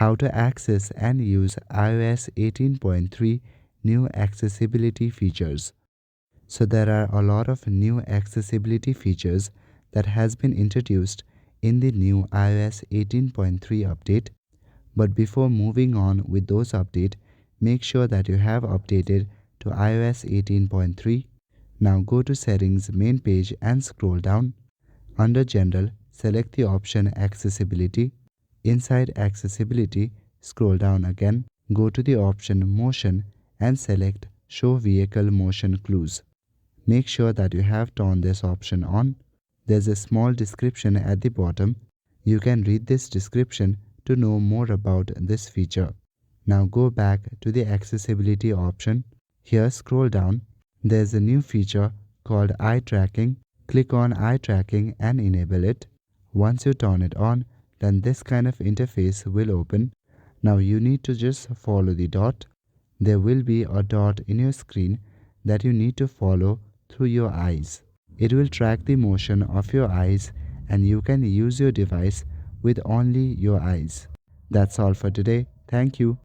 how to access and use iOS 18.3 new accessibility features. So there are a lot of new accessibility features that has been introduced in the new iOS 18.3 update. But before moving on with those updates, make sure that you have updated to iOS 18.3. Now go to Settings main page and scroll down. Under General, select the option Accessibility. Inside Accessibility, scroll down again, go to the option Motion and select Show Vehicle Motion Clues. Make sure that you have turned this option on. There's a small description at the bottom. You can read this description to know more about this feature. Now go back to the accessibility option. Here scroll down. There's a new feature called eye tracking. Click on eye tracking and enable it. Once you turn it on, then this kind of interface will open. Now you need to just follow the dot. There will be a dot in your screen that you need to follow through your eyes. It will track the motion of your eyes and you can use your device with only your eyes. That's all for today. Thank you.